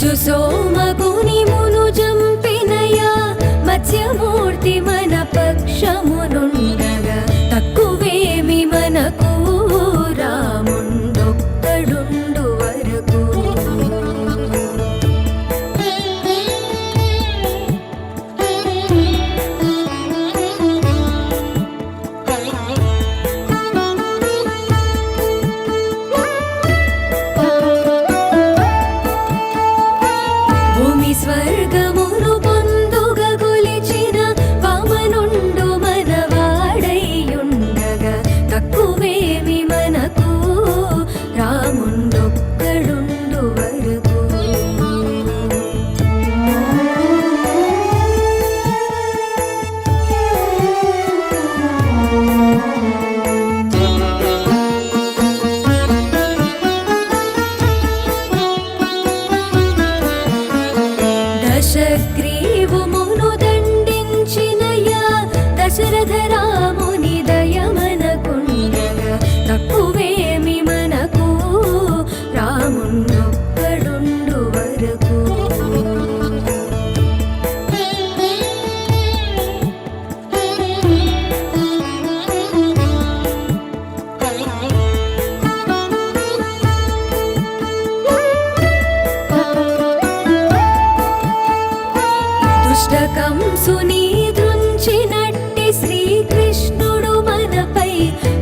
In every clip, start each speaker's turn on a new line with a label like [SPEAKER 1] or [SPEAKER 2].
[SPEAKER 1] ఇచ్చు సోమగుని మును జంపినయా మత్స్యమూర్తి మన పక్షమునుండగా తక్కువేమి మనకు రాముండొక్కడుండు వరకు. భూమి స్వర్గమును పొందుగా కొలిచిన వామనుండు మనవాడైయుండగా తక్కువేమి మనకు రాముండొక్కడుండు వరకు. దశగ్రీవుమును దండించినయా దశరథ రాముని దయమనకుండగా తక్కువేమి మనకు రాముండొక్కడుండు వరకు. దుష్టకంసుని దృంచినట్టి శ్రీకృష్ణుడు మనపై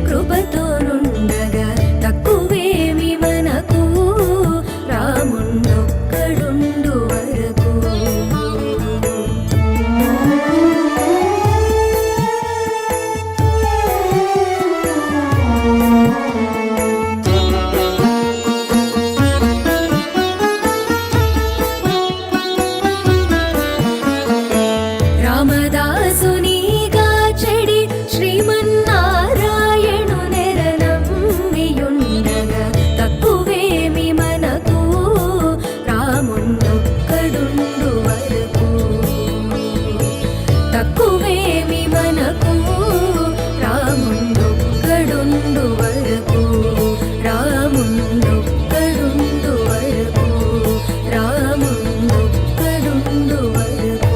[SPEAKER 1] కృపతోనుండగా తక్కువేమి మనకు రాముండొక్కడుండు వరకు. రామదాసునిగా చెడి శ్రీమన్నారాయణు నెరనమ్మియుండగా తక్కువేమి మనకు రాముండొక్కడుండు వరకు. తక్కువేమి మనకు రాముండొక్కడుండు వరకు. రాముండొక్కడుండు వరకు. రాముండొక్కడుండు వరకు.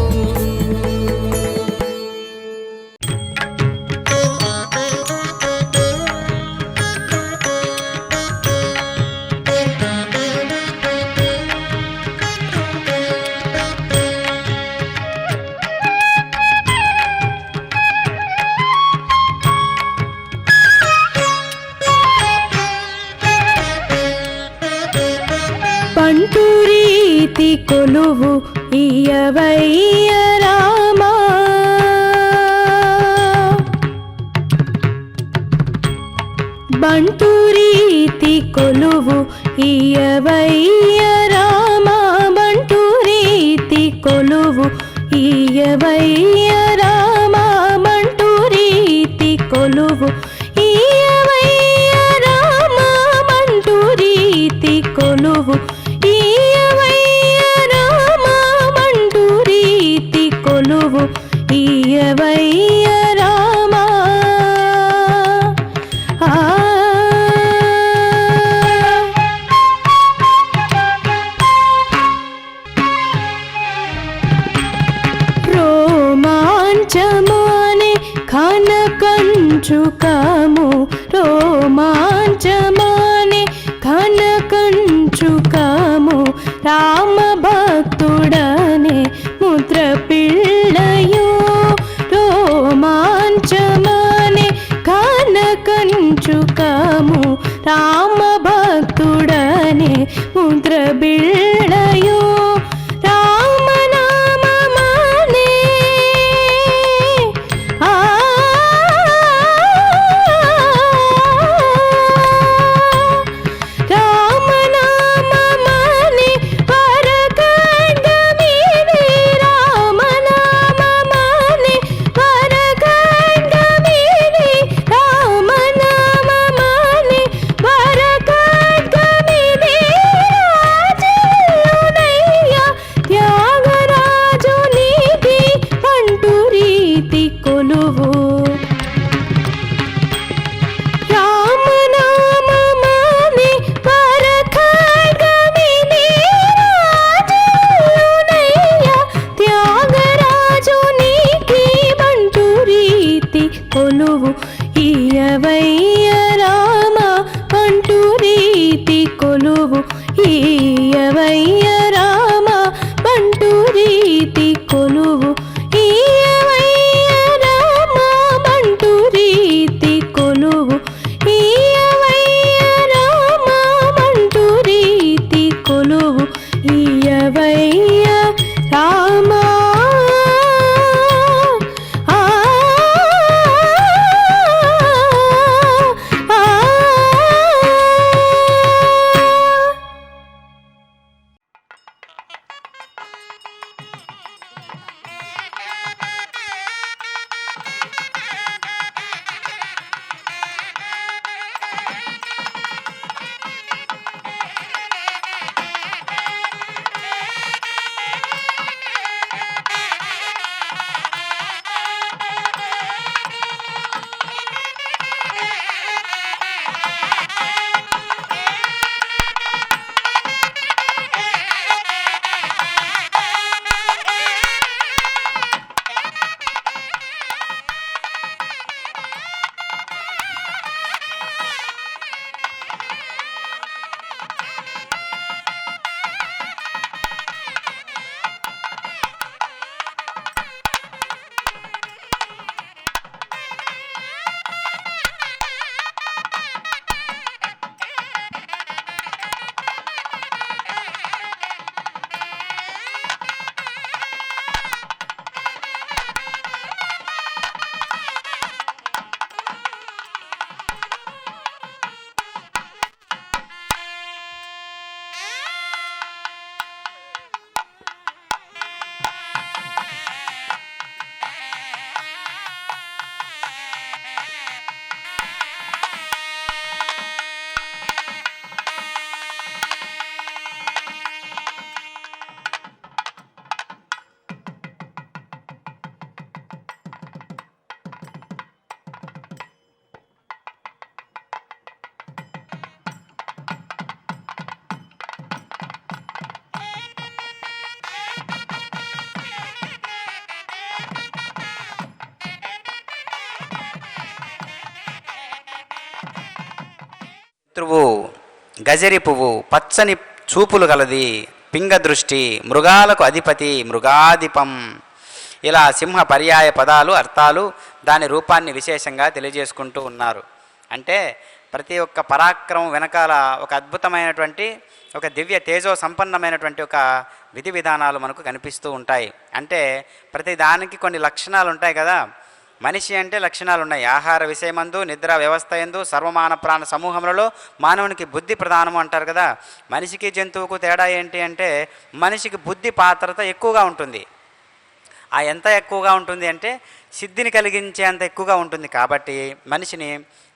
[SPEAKER 2] పంటురీతి కొలువు ఇయవయ్య రామా బంటురీతి కొలువు ఇయవయ్య రామా బంటురీతి కొలువు ఇయవయ్య రామా బంటురీతి కొలువు ఇయవయ్య రామా బంటురీతి కొలువు ఇయవయ్య రామా బంటురీతి కొలువు ఇయవయ్య రామా. రోమాంచమానే కనకంచుకము రోమాంచమానే కనకంచుకము రామ భక్తుడనే ముద్ర పిల్లయో రోమాంచమానే కనకంచుకము రామ భక్తుడనే ముద్ర బిళ్ళయో రామనామమానే రామనామమానే వరకంఠమిది రామనామమానే వరకంఠమిది రామనామమానే వరకంఠమిది రాజ
[SPEAKER 3] శత్రువు, గజరి పువ్వు, పచ్చని చూపులు గలది, పింగ దృష్టి, మృగాలకు అధిపతి, మృగాధిపం. ఇలా సింహ పర్యాయ పదాలు అర్థాలు దాని రూపాన్ని విశేషంగా తెలియజేసుకుంటూ ఉన్నారు. అంటే ప్రతి ఒక్క పరాక్రమం వెనకాల ఒక అద్భుతమైనటువంటి ఒక దివ్య తేజో సంపన్నమైనటువంటి ఒక విధి విధానాలు మనకు కనిపిస్తూ ఉంటాయి. అంటే ప్రతి దానికి కొన్ని లక్షణాలు ఉంటాయి కదా. మనిషి అంటే లక్షణాలు ఉన్నాయి. ఆహార విషయమందు, నిద్ర వ్యవస్థ యందు, సర్వమాన ప్రాణ సమూహములలో మానవునికి బుద్ధి ప్రధానము అంటారు కదా. మనిషికి జంతువుకు తేడా ఏంటి అంటే మనిషికి బుద్ధి పాత్రత ఎక్కువగా ఉంటుంది. ఆ ఎంత ఎక్కువగా ఉంటుంది అంటే సిద్ధిని కలిగించేంత ఎక్కువగా ఉంటుంది. కాబట్టి మనిషిని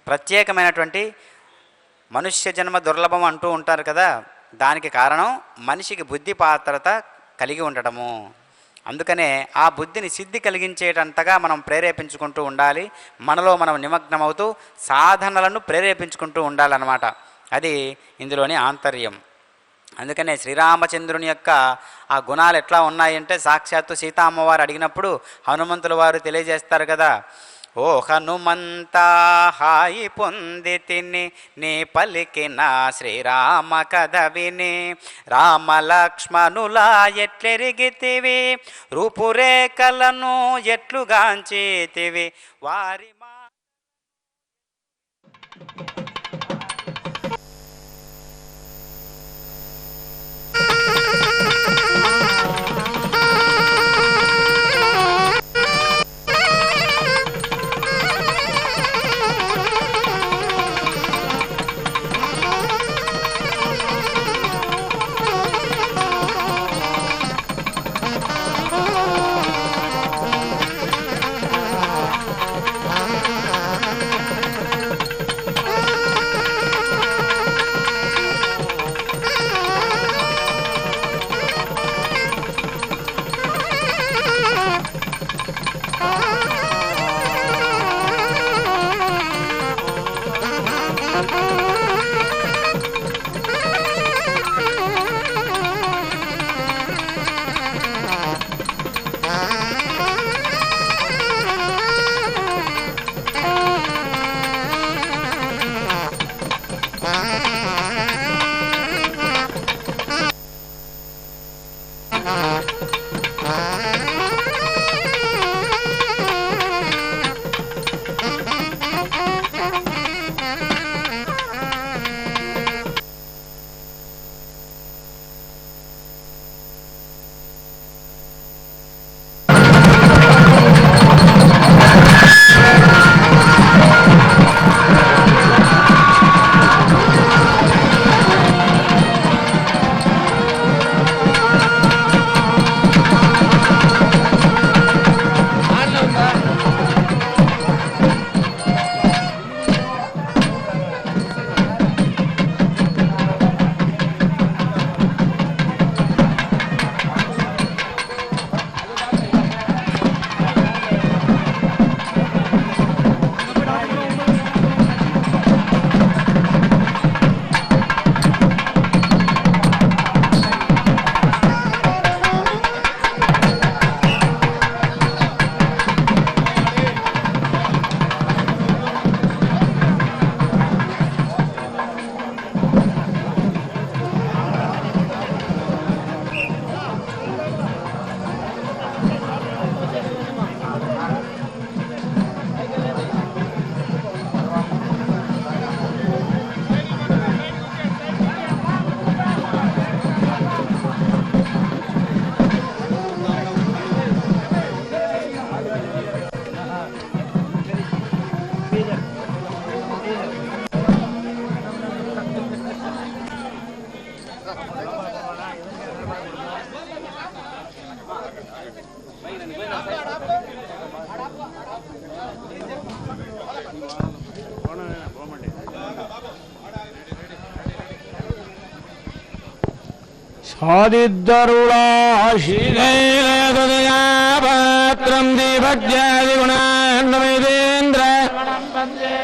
[SPEAKER 3] ప్రత్యేకమైనటువంటి మనుష్య జన్మ దుర్లభం అంటూ ఉంటారు కదా. దానికి కారణం మనిషికి బుద్ధి పాత్రత కలిగి ఉండటము. అందుకనే ఆ బుద్ధిని సిద్ధి కలిగించేటంతగా మనం ప్రేరేపించుకుంటూ ఉండాలి. మనలో మనం నిమగ్నమవుతూ సాధనలను ప్రేరేపించుకుంటూ ఉండాలన్నమాట. అది ఇందులోని ఆంతర్యం. అందుకనే శ్రీరామచంద్రుని యొక్క ఆ గుణాలు ఎట్లా ఉన్నాయంటే సాక్షాత్తు సీతామ్మవారు అడిగినప్పుడు హనుమంతుల వారు తెలియజేస్తారు కదా. ఓ హనుమంతా హాయి పొంది తిని నీ పలికిన శ్రీరామ కథ విని, రామ లక్ష్మణులా ఎట్లెరిగితివి, రూపురేఖలను ఎట్లుగాంచితివి, వారి
[SPEAKER 4] ఆదిద్దరుళాశీలైలదయాపాత్రం దీపజ్ఞాదిగుణాన్వైదేంద్ర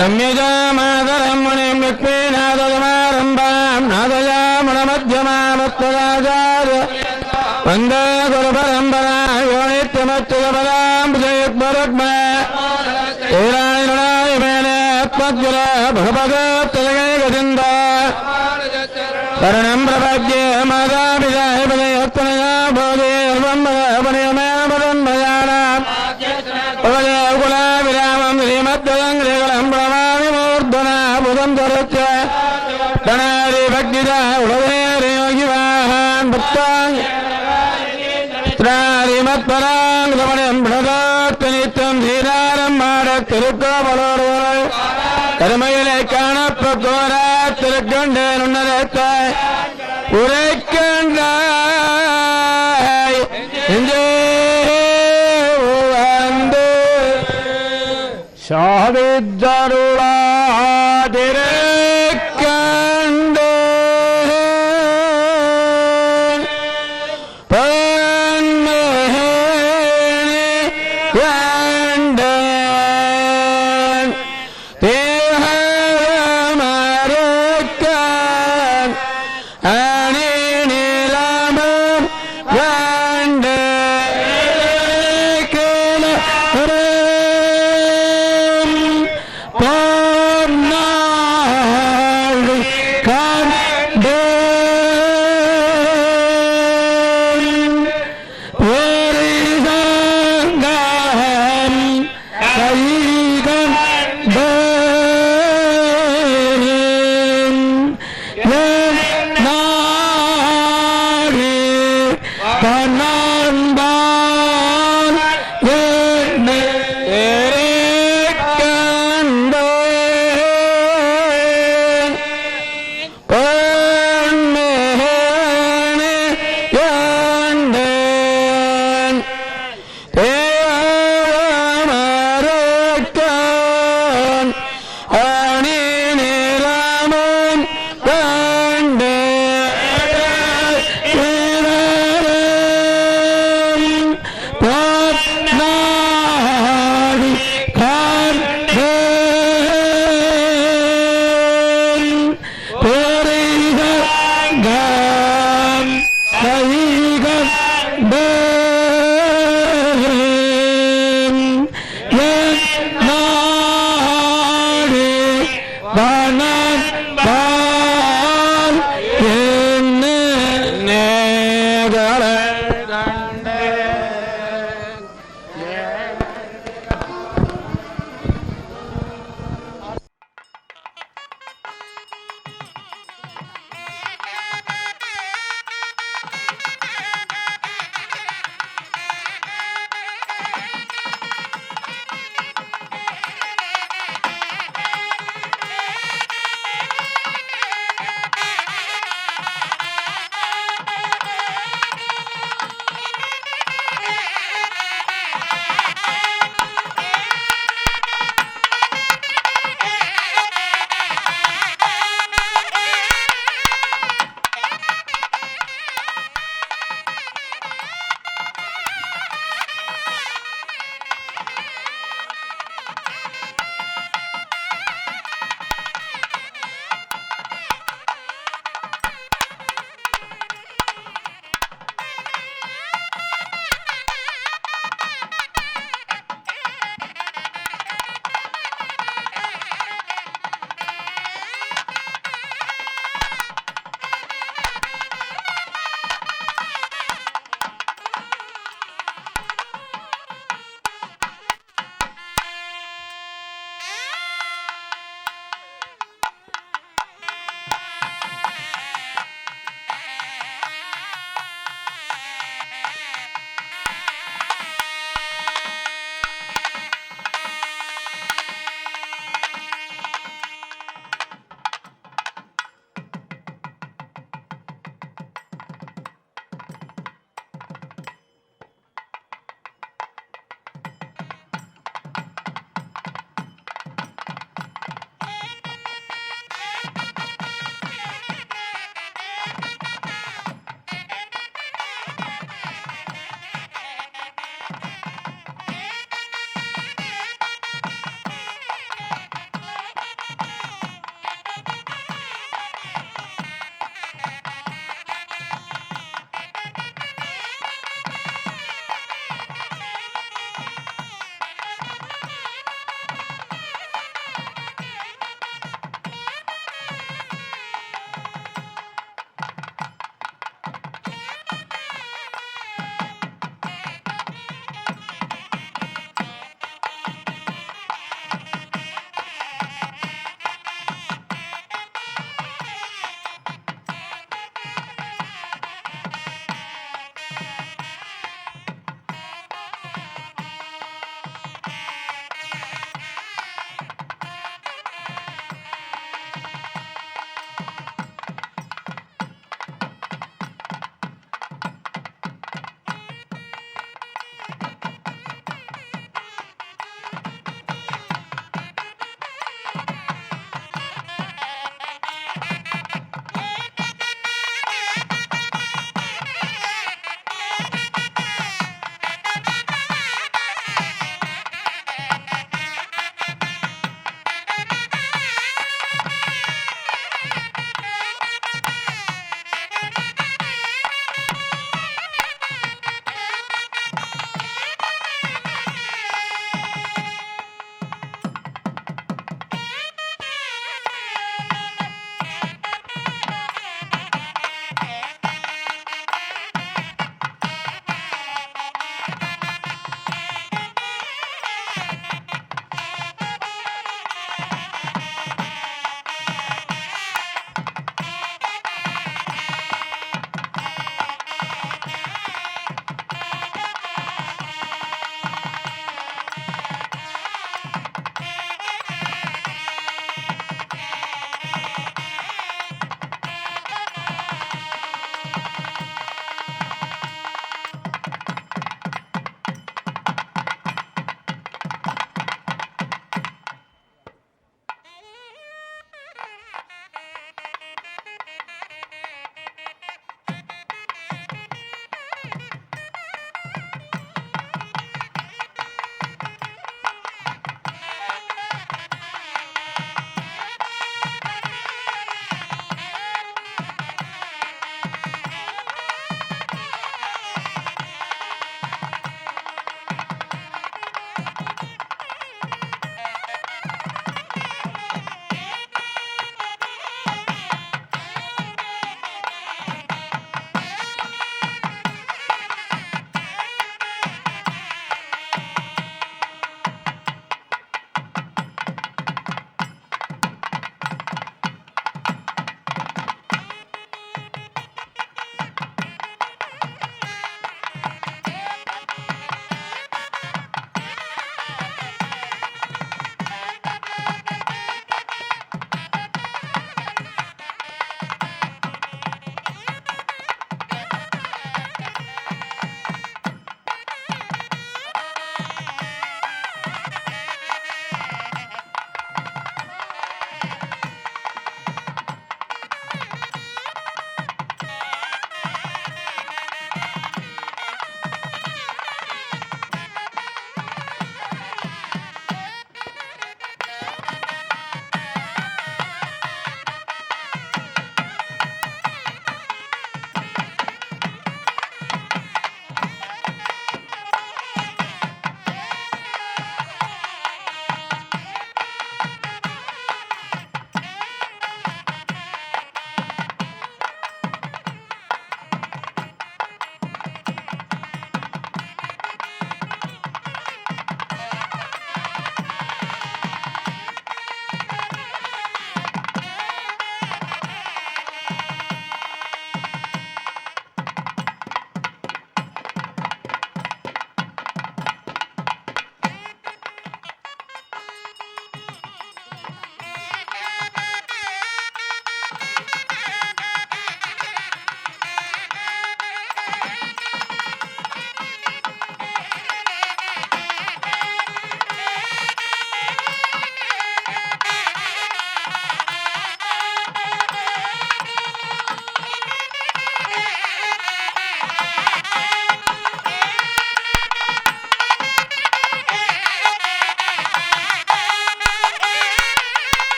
[SPEAKER 4] రమ్యజామాదరం మునిం లక్ష్మీనాథమారంభాం నాదయామణమధ్యమామత్వదాచార్య వందే గురుపరంపరా యో నిత్యమచ్యుతపదాం జయత్మరుగ్మ ఏరాయణాయ మేనే ఆత్మజ్వర భగవత్ గతిందా करणं प्रपद्ये मातापिताय पदयोत्तनया बोधे पदन्मयानाम् कुलाविरामं श्रीमद्वदङ्ग्रिगलं प्रमाणि मूर्धना बुधं धरुच्च गणारि भक्तिदा उडवेरयोगिवाहान् भक्तान् त्रारिमत्परां रमणं भ्रदात्तनित्यं धीरारं माडत्तिरुक्कोपलोरुवरै கருமையிலே காணப்போராத் திருக்கண்டேன் உன்னதத்தாய் உரைக்கண்டாய் இங்கே வந்து சாதித்தருளாதிருக்கண்டேன் பொன்மேனி வேண்டேன் தேவமறுக்கான் அணி நிலமும் வேண்டேன் பொன்னாழி கண்டேன் ஒரிதங்கம் கைகண்டேன் நாடி பனன்பான் என்னை கண்டேன் பொன்மேனி வேண்டேன் தேவமறுக்கான் அணி நிலமும் வேண்டேன் பொன்னாடி கண்டேன் பெரிதங்கம் கைகண்டேன் நாடி வனன்பால் என்ன நேகர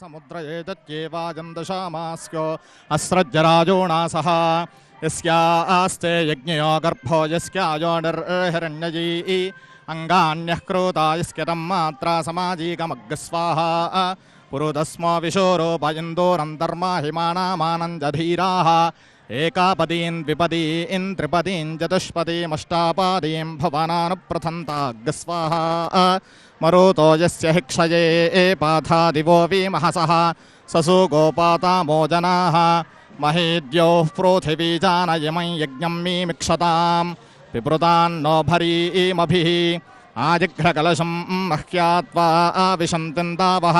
[SPEAKER 5] समुद्रयेतत्येवाजं दशामास्यो अस्रज्जराजोणासः यस्यास्ते यज्ञयो गर्भो यस्यायोनिर्हिरण्ययी अङ्गान्यः क्रोधा यस्यतं मात्रा समाजीकमग्गस्वाहा पुरुदस्मो विशोरोपयन्दोरन्तर्माहिमानामानन्दधीराः एकापदीन् द्विपदीन् त्रिपदीन् चतुष्पदीमष्टापादीं भवानानुप्रथन्ताग्स्वाहा मरुतो यस्य हिक्षये पाथा दिवो विमहसः ससु गोपातामो जनाः महेद्योः पृथिवीजानयमं यज्ञं मीमिक्षतां पिपृतान्नो भरीमभिः आजिघ्रकलशं मह्यात्वा विशन्तिन्दावः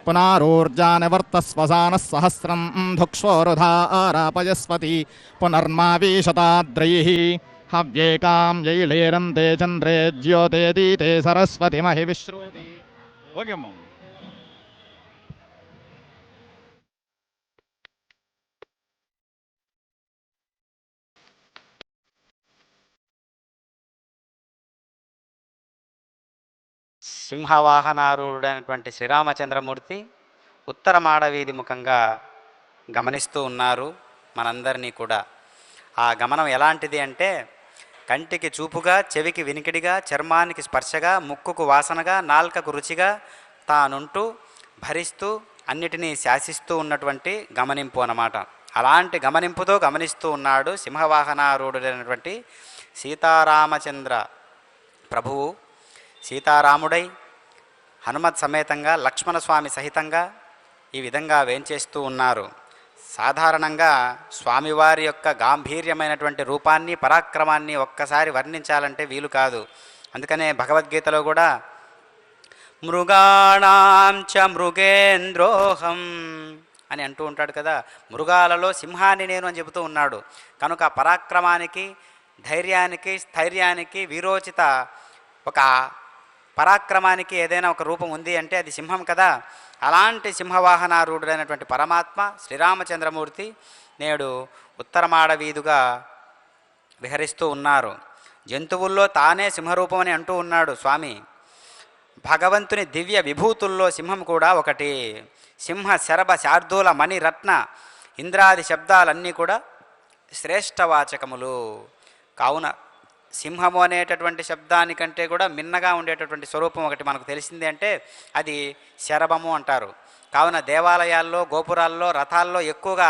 [SPEAKER 5] पुनारूर्जानिवर्तस्वसानः सहस्रं धुक्ष्वोरुधा आरापयस्वती पुनर्मावीशताद्रैः हव्येकां यैलेरन्ते चन्द्रे ज्योते दीते सरस्वती महि विश्रुवति
[SPEAKER 4] ఓకే అమ్మ.
[SPEAKER 3] సింహవాహనారూఢుడైనటువంటి శ్రీరామచంద్రమూర్తి ఉత్తర మాడవీధి ముఖంగా గమనిస్తూ ఉన్నారు మనందరినీ కూడా. ఆ గమనం ఎలాంటిది అంటే కంటికి చూపుగా, చెవికి వినికిడిగా, చర్మానికి స్పర్శగా, ముక్కుకు వాసనగా, నాల్కకు రుచిగా తానుంటూ భరిస్తూ అన్నిటినీ శాసిస్తూ ఉన్నటువంటి గమనింపు అన్నమాట. అలాంటి గమనింపుతో గమనిస్తూ ఉన్నాడు సింహవాహనారూఢుడైనటువంటి సీతారామచంద్ర ప్రభువు. సీతారాముడై హనుమత్ సమేతంగా లక్ష్మణస్వామి సహితంగా ఈ విధంగా వేంచేస్తూ ఉన్నారు. సాధారణంగా స్వామివారి యొక్క గాంభీర్యమైనటువంటి రూపాన్ని, పరాక్రమాన్ని ఒక్కసారి వర్ణించాలంటే వీలు కాదు. అందుకనే భగవద్గీతలో కూడా మృగాణాం చ మృగేంద్రోహం అని అంటూ ఉంటాడు కదా. మృగాలలో సింహాన్ని నేను అని చెబుతూ ఉన్నాడు. కనుక పరాక్రమానికి, ధైర్యానికి, స్థైర్యానికి, వీరోచిత ఒక పరాక్రమానికి ఏదైనా ఒక రూపం ఉంది అంటే అది సింహం కదా. అలాంటి సింహవాహనారూఢుడైనటువంటి పరమాత్మ శ్రీరామచంద్రమూర్తి నేడు ఉత్తరమాడ వీధుగా విహరిస్తూ ఉన్నారు. జంతువుల్లో తానే సింహరూపం అని అంటూ ఉన్నాడు స్వామి. భగవంతుని దివ్య విభూతుల్లో సింహం కూడా ఒకటి. సింహ, శరభ, శార్దూల, మణి, రత్న, ఇంద్రాది శబ్దాలన్నీ కూడా శ్రేష్టవాచకములు. కావున సింహము అనేటటువంటి శబ్దానికంటే కూడా మిన్నగా ఉండేటటువంటి స్వరూపం ఒకటి మనకు తెలిసింది అంటే అది శరభము అంటారు. కావున దేవాలయాల్లో, గోపురాల్లో, రథాల్లో ఎక్కువగా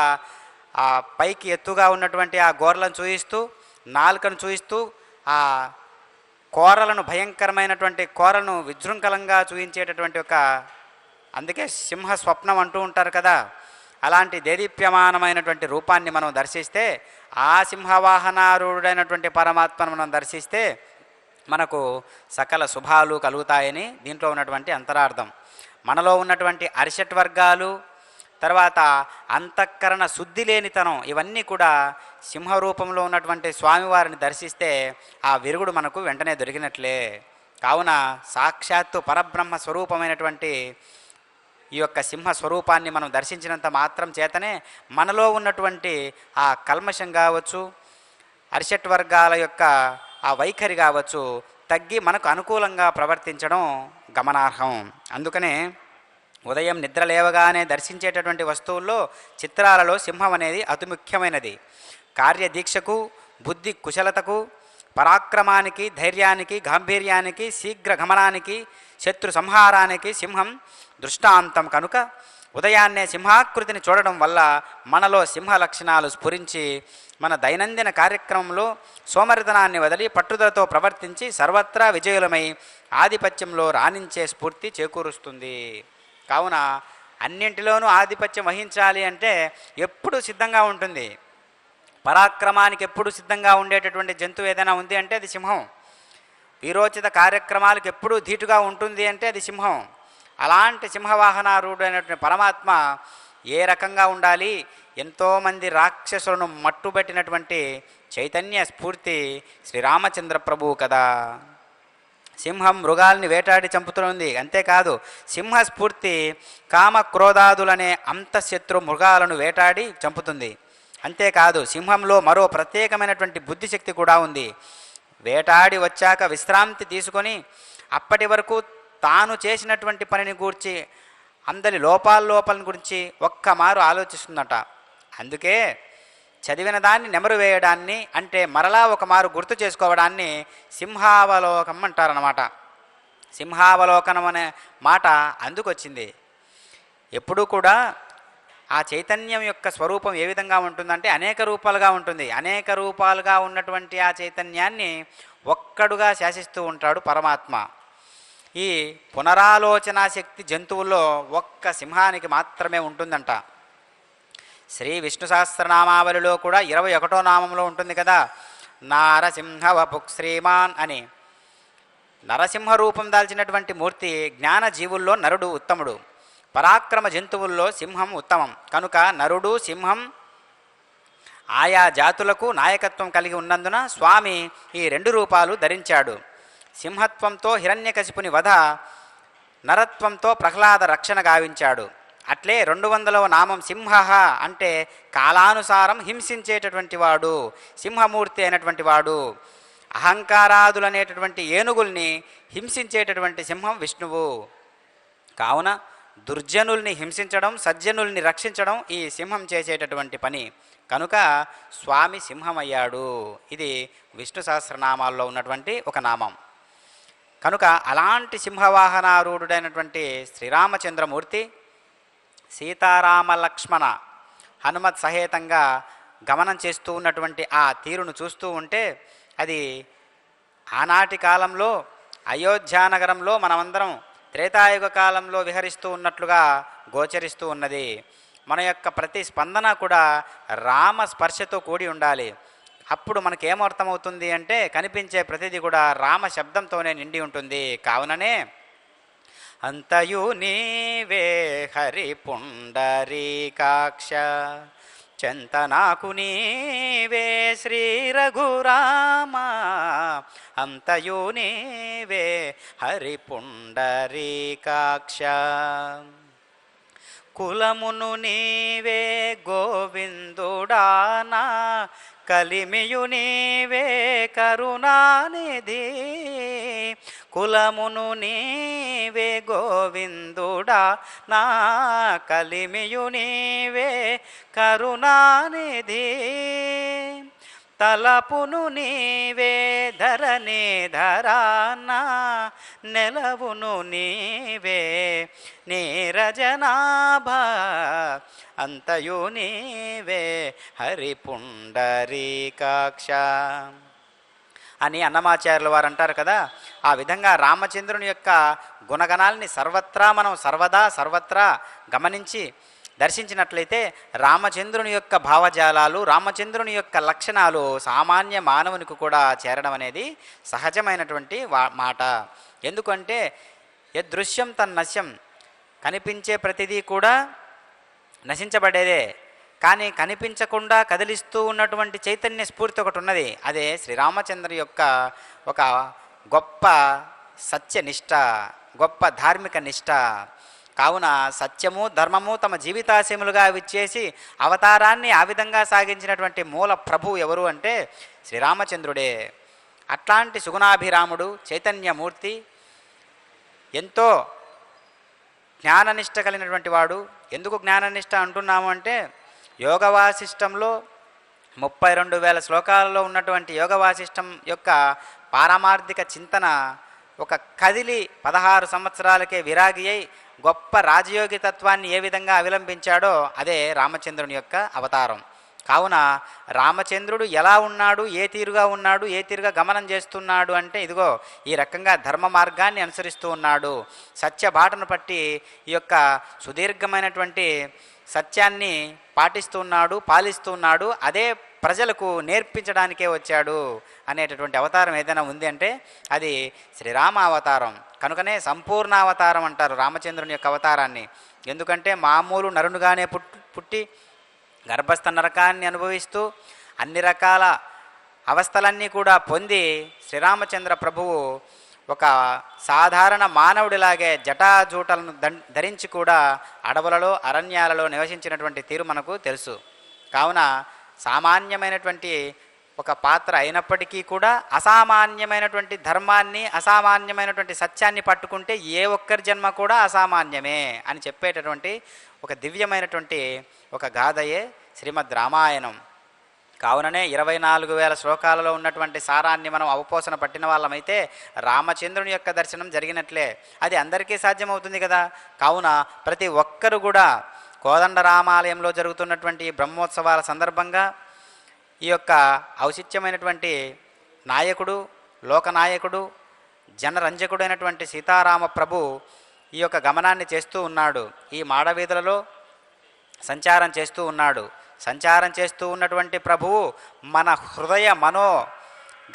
[SPEAKER 3] ఆ పైకి ఎత్తుగా ఉన్నటువంటి ఆ గోర్లను చూయిస్తూ, నాలుకను చూయిస్తూ, ఆ కోరలను, భయంకరమైనటువంటి కోరలను విజృంఖలంగా చూయించేటటువంటి ఒక, అందుకే సింహ స్వప్నం అంటూ ఉంటారు కదా. అలాంటి దేదీప్యమానమైనటువంటి రూపాన్ని మనం దర్శిస్తే, ఆ సింహవాహనారూఢుడైనటువంటి పరమాత్మను మనం దర్శిస్తే మనకు సకల శుభాలు కలుగుతాయని దీంట్లో ఉన్నటువంటి అంతరార్థం. మనలో ఉన్నటువంటి అరిషట్ వర్గాలు, తర్వాత అంతఃకరణ శుద్ధి లేనితనం, ఇవన్నీ కూడా సింహరూపంలో ఉన్నటువంటి స్వామివారిని దర్శిస్తే ఆ విరుగుడు మనకు వెంటనే దొరికినట్లే. కావున సాక్షాత్తు పరబ్రహ్మ స్వరూపమైనటువంటి ఈ యొక్క సింహ స్వరూపాన్ని మనం దర్శించినంత మాత్రం చేతనే మనలో ఉన్నటువంటి ఆ కల్మషం కావచ్చు, అరిషట్ వర్గాల యొక్క ఆ వైఖరి కావచ్చు తగ్గి మనకు అనుకూలంగా ప్రవర్తించడం గమనార్హం. అందుకనే ఉదయం నిద్ర లేవగానే దర్శించేటటువంటి వస్తువుల్లో చిత్రాలలో సింహం అనేది అతి ముఖ్యమైనది. కార్యదీక్షకు, బుద్ధి కుశలతకు, పరాక్రమానికి, ధైర్యానికి, గాంభీర్యానికి, శీఘ్ర గమనానికి, శత్రు సంహారానికి సింహం దృష్టాంతం. కనుక ఉదయాన్నే సింహాకృతిని చూడడం వల్ల మనలో సింహ లక్షణాలు స్ఫురించి మన దైనందిన కార్యక్రమంలో సోమరితనాన్ని వదిలి పట్టుదలతో ప్రవర్తించి సర్వత్రా విజయులమై ఆధిపత్యంలో రాణించే స్ఫూర్తి చేకూరుస్తుంది. కావున అన్నింటిలోనూ ఆధిపత్యం వహించాలి అంటే ఎప్పుడు సిద్ధంగా ఉంటుంది. పరాక్రమానికి ఎప్పుడు సిద్ధంగా ఉండేటటువంటి జంతువు ఏదైనా ఉంది అంటే అది సింహం. వీరోచిత కార్యక్రమాలకు ఎప్పుడూ ధీటుగా ఉంటుంది అంటే అది సింహం. అలాంటి సింహవాహనారూఢుడైనటువంటి పరమాత్మ ఏ రకంగా ఉండాలి? ఎంతోమంది రాక్షసులను మట్టుబెట్టినటువంటి చైతన్య స్ఫూర్తి శ్రీరామచంద్ర ప్రభువు కదా. సింహం మృగాల్ని వేటాడి చంపుతుంది. అంతేకాదు సింహస్ఫూర్తి కామ క్రోధాదులనే అంతఃశత్రు మృగాలను వేటాడి చంపుతుంది. అంతేకాదు సింహంలో మరో ప్రత్యేకమైనటువంటి బుద్ధిశక్తి కూడా ఉంది. వేటాడి వచ్చాక విశ్రాంతి తీసుకొని అప్పటి వరకు తాను చేసినటువంటి పనిని గూర్చి అందరి లోపాలను గురించి ఒక్క మారు ఆలోచిస్తుందట. అందుకే చదివిన దాన్ని నెమరు వేయడాన్ని, అంటే మరలా ఒక మారు గుర్తు చేసుకోవడాన్ని సింహావలోకం అంటారన్నమాట. సింహావలోకనం అనే మాట అందుకొచ్చింది. ఎప్పుడూ కూడా ఆ చైతన్యం యొక్క స్వరూపం ఏ విధంగా ఉంటుందంటే అనేక రూపాలుగా ఉంటుంది. అనేక రూపాలుగా ఉన్నటువంటి ఆ చైతన్యాన్ని ఒక్కడుగా శాసిస్తూ ఉంటాడు పరమాత్మ. ఈ పునరాలోచనా శక్తి జంతువుల్లో ఒక్క సింహానికి మాత్రమే ఉంటుందంట. శ్రీ విష్ణు సహస్రనామావళిలో కూడా 21వ నామంలో ఉంటుంది కదా, నారసింహ వపుక్ శ్రీమాన్ అని. నరసింహ రూపం దాల్చినటువంటి మూర్తి జ్ఞాన జీవుల్లో నరుడు ఉత్తముడు, పరాక్రమ జంతువుల్లో సింహం ఉత్తమం. కనుక నరుడు సింహం ఆయా జాతులకు నాయకత్వం కలిగి ఉన్నందున స్వామి ఈ 2 రూపాలు ధరించాడు. సింహత్వంతో హిరణ్యకశిపుని వధ, నరత్వంతో ప్రహ్లాద రక్షణ గావించాడు. అట్లే 200వ నామం సింహ అంటే కాలానుసారం హింసించేటటువంటి వాడు, సింహమూర్తి అయినటువంటి వాడు. అహంకారాదులనేటటువంటి ఏనుగుల్ని హింసించేటటువంటి సింహం విష్ణువు. కావున దుర్జనుల్ని హింసించడం, సజ్జనుల్ని రక్షించడం ఈ సింహం చేసేటటువంటి పని. కనుక స్వామి సింహమయ్యాడు. ఇది విష్ణు సహస్రనామాల్లో ఉన్నటువంటి ఒక నామం. కనుక అలాంటి సింహవాహనారూఢుడైనటువంటి శ్రీరామచంద్రమూర్తి సీతారామ లక్ష్మణ హనుమత్ సహేతంగా గమనం చేస్తూ ఉన్నటువంటి ఆ తీరును చూస్తూ ఉంటే అది ఆనాటి కాలంలో అయోధ్యానగరంలో మనమందరం త్రేతాయుగ కాలంలో విహరిస్తూ ఉన్నట్లుగా గోచరిస్తూ ఉన్నది. మన యొక్క ప్రతి స్పందన కూడా రామ స్పర్శతో కూడి ఉండాలి. అప్పుడు మనకేమర్థమవుతుంది అంటే కనిపించే ప్రతిదీ కూడా రామ శబ్దంతోనే నిండి ఉంటుంది. కావుననే అంతయు నీవే హరి పుండరీకాక్ష, చెంతనాకు నీవే శ్రీ రఘురామ, అంతయు నీవే హరి పుండరీకాక్ష. కులమును నీవే గోవిందుడానా, కలిమియు నీవే కరుణానిధి. కులమును నీవే గోవిందుడా నా, కలిమియు నీవే కరుణానిధి. తలపును నీవే ధరణి ధరానా, నెలవును నీవే నీరజనాభా, అంతయు నీవే హరి పుండరీకాక్ష అని అన్నమాచార్యుల వారు అంటారు కదా. ఆ విధంగా రామచంద్రుని యొక్క గుణగణాలని సర్వత్రా మనం సర్వత్రా గమనించి దర్శించినట్లయితే రామచంద్రుని యొక్క భావజాలాలు, రామచంద్రుని యొక్క లక్షణాలు సామాన్య మానవునికి కూడా చేరడం అనేది సహజమైనటువంటి మాట. ఎందుకంటే యదృశ్యం తన్నశ్యం, కనిపించే ప్రతిదీ కూడా నశించబడేదే. కానీ కనిపించకుండా కదిలిస్తూ ఉన్నటువంటి చైతన్య స్ఫూర్తి ఒకటి ఉన్నది. అదే శ్రీరామచంద్ర యొక్క ఒక గొప్ప సత్యనిష్ట, గొప్ప ధార్మిక నిష్ట. కావున సత్యము ధర్మము తమ జీవితాశయములుగా విచ్చేసి అవతారాన్ని ఆ విధంగా సాగించినటువంటి మూల ప్రభువు ఎవరు అంటే శ్రీరామచంద్రుడే. అట్లాంటి సుగుణాభిరాముడు చైతన్యమూర్తి ఎంతో జ్ఞాననిష్ట కలిగినటువంటి వాడు. ఎందుకు జ్ఞాననిష్ట అంటున్నాము అంటే యోగవాసిష్టంలో 32,000 శ్లోకాలలో ఉన్నటువంటి యోగవాసిష్టం యొక్క పారమార్థిక చింతన ఒక కదిలి 16 సంవత్సరాలకే విరాగి అయి గొప్ప రాజయోగి తత్వాన్ని ఏ విధంగా అవలంబించాడో అదే రామచంద్రుని యొక్క అవతారం. కావున రామచంద్రుడు ఎలా ఉన్నాడు, ఏ తీరుగా ఉన్నాడు, ఏ తీరుగా గమనం చేస్తున్నాడు అంటే ఇదిగో ఈ రకంగా ధర్మ మార్గాన్ని అనుసరిస్తూ ఉన్నాడు. సత్య బాటను పట్టి ఈ యొక్క సుదీర్ఘమైనటువంటి సత్యాన్ని పాటిస్తూ ఉన్నాడు, పాలిస్తూ ఉన్నాడు. అదే ప్రజలకు నేర్పించడానికే వచ్చాడు అనేటటువంటి అవతారం ఏదైనా ఉంది అంటే అది శ్రీరామ అవతారం. కనుకనే సంపూర్ణ అవతారం అంటారు రామచంద్రుని యొక్క అవతారాన్ని. ఎందుకంటే మామూలు నరునుగానే పుట్టి గర్భస్థ నరకాన్ని అనుభవిస్తూ అన్ని రకాల అవస్థలన్నీ కూడా పొంది శ్రీరామచంద్ర ప్రభువు ఒక సాధారణ మానవుడిలాగే జటాజూటలను ధరించి కూడా అడవులలో అరణ్యాలలో నివసించినటువంటి తీరు మనకు తెలుసు. కావున సామాన్యమైనటువంటి ఒక పాత్ర అయినప్పటికీ కూడా అసామాన్యమైనటువంటి ధర్మాన్ని, అసామాన్యమైనటువంటి సత్యాన్ని పట్టుకుంటే ఏ ఒక్కరి జన్మ కూడా అసామాన్యమే అని చెప్పేటటువంటి ఒక దివ్యమైనటువంటి ఒక గాథయే శ్రీమద్ రామాయణం. కావుననే 24,000 శ్లోకాలలో ఉన్నటువంటి సారాన్ని మనం అవపోసన పట్టిన వాళ్ళమైతే రామచంద్రుని యొక్క దర్శనం జరిగినట్లే. అది అందరికీ సాధ్యమవుతుంది కదా. కావున ప్రతి ఒక్కరు కూడా కోదండ రామాలయంలో జరుగుతున్నటువంటి బ్రహ్మోత్సవాల సందర్భంగా ఈ యొక్క ఔచిత్యమైనటువంటి నాయకుడు, లోకనాయకుడు, జనరంజకుడైనటువంటి సీతారామ ప్రభు ఈ యొక్క గమనాన్ని చేస్తూ ఉన్నాడు. ఈ మాడవీధులలో సంచారం చేస్తూ ఉన్నాడు. సంచారం చేస్తూ ఉన్నటువంటి ప్రభువు మన హృదయ మనో